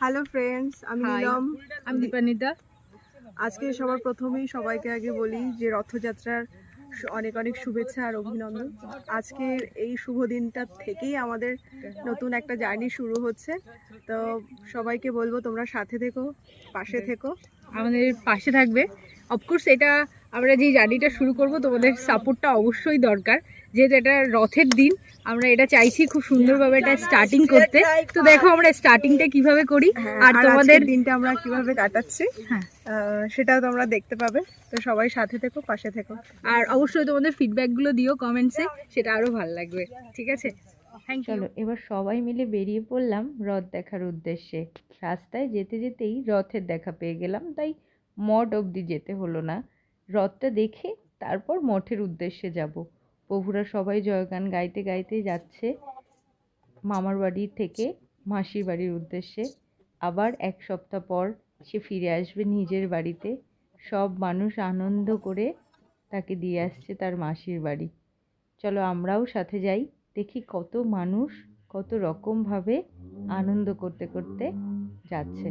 Hello friends, আমি high, Neelam. আমি দীপান্বিতা। আজকে সবার প্রথমেই সবাইকে আগে বলি যে রথযাত্রার অনেক অনেক শুভেচ্ছা আর অভিনন্দন। আজকের এই শুভ দিনটা থেকেই আমাদের নতুন একটা জার্নি শুরু হচ্ছে। তো সবাইকে বলবো তোমরা সাথে থেকো, পাশে থেকো, আমাদের পাশে থাকবে। অফকোর্স এটা আমরা যে জার্নিটা শুরু করব তোমাদের সাপোর্টটা অবশ্যই দরকার, যেহেতু এটা রথের দিন। আমরা এটা চাইছি খুব সুন্দরভাবে এটা স্টার্টিং করতে। তো দেখো আমরা স্টার্টিংটা কিভাবে করি আর তোমাদের দিনটা আমরা কিভাবে কাটাচ্ছি সেটাও তোমরা দেখতে পাবে। তো সবাই সাথে থেকো, পাশে থেকো, আর অবশ্যই তোমাদের ফিডব্যাকগুলো দিও কমেন্টসে, সেটা আরও ভালো লাগবে। ঠিক আছে, থ্যাংক ইউ। চলো এবার সবাই মিলে বেরিয়ে পড়লাম রথ দেখার উদ্দেশ্যে। রাস্তায় যেতে যেতেই রথের দেখা পেয়ে গেলাম, তাই মঠ অবধি যেতে হলো না। রথটা দেখে তারপর মঠের উদ্দেশ্যে যাব। প্রভুরা সবাই জয়গান গাইতে গাইতে যাচ্ছে মামার বাড়ি থেকে মাসির বাড়ির উদ্দেশ্যে। আবার এক সপ্তাহ পর সে ফিরে আসবে নিজের বাড়িতে। সব মানুষ আনন্দ করে তাকে দিয়ে আসছে তার মাসির বাড়ি। চলো আমরাও সাথে যাই, দেখি কত মানুষ কত রকমভাবে আনন্দ করতে করতে যাচ্ছে।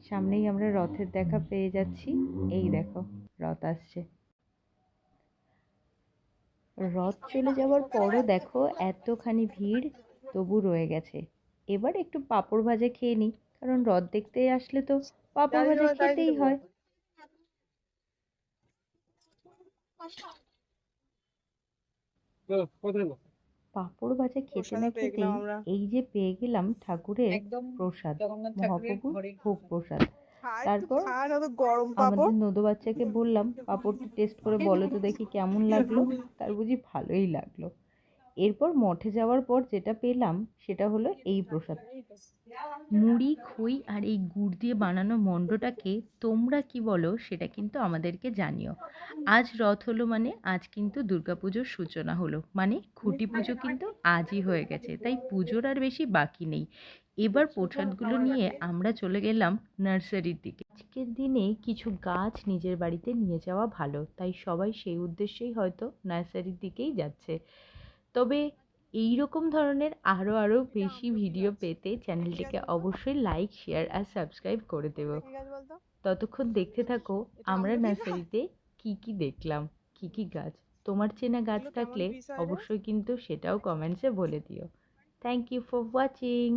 সামনেই আমরা রথের দেখা পেয়ে যাচ্ছি। এই দেখো রথ আসছে। রথ চলে যাওয়ার পরও দেখো এতখানি ভিড় তবু রয়ে গেছে। এবার একটু পাঁপড় ভাজা খেয়ে নিই, কারণ রথ দেখতে আসলে তো পাঁপড় ভাজা খেতেই হয়। পাঁপড় ভাজা খেতে না খেতেই এই যে পেয়ে গেলাম ঠাকুরের প্রসাদ, মহাপ্রভুর ভোগ প্রসাদ। তারপর আমাদের নদো বাচ্চাকে বললাম পাঁপড়টা টেস্ট করে বলো তো দেখি কেমন লাগলো। তার বুঝি ভালোই লাগলো। এরপর মঠে যাওয়ার পর যেটা পেলাম সেটা হলো এই প্রসাদ। মুড়ি, খই আর এই গুড় দিয়ে বানানো মণ্ডটাকে তোমরা কি বলো সেটা কিন্তু আমাদেরকে জানিও। আজ রথ হলো মানে আজ কিন্তু দুর্গাপুজোর সূচনা হলো, মানে খুঁটি পুজো কিন্তু আজই হয়ে গেছে, তাই পুজোর আর বেশি বাকি নেই। এবার প্রসাদগুলো নিয়ে আমরা চলে গেলাম নার্সারির দিকে। আজকের দিনে কিছু গাছ নিজের বাড়িতে নিয়ে যাওয়া ভালো, তাই সবাই সেই উদ্দেশ্যেই হয়তো নার্সারির দিকেই যাচ্ছে। তবে এই রকম ধরনের আরও বেশি ভিডিও পেতে চ্যানেলটিকে অবশ্যই লাইক, শেয়ার আর সাবস্ক্রাইব করে দেবো। ততক্ষণ দেখতে থাকো আমরা নার্সারিতে কি দেখলাম, কি গাছ। তোমার চেনা গাছ থাকলে অবশ্যই কিন্তু সেটাও কমেন্টসে বলে দিও। Thank you for watching.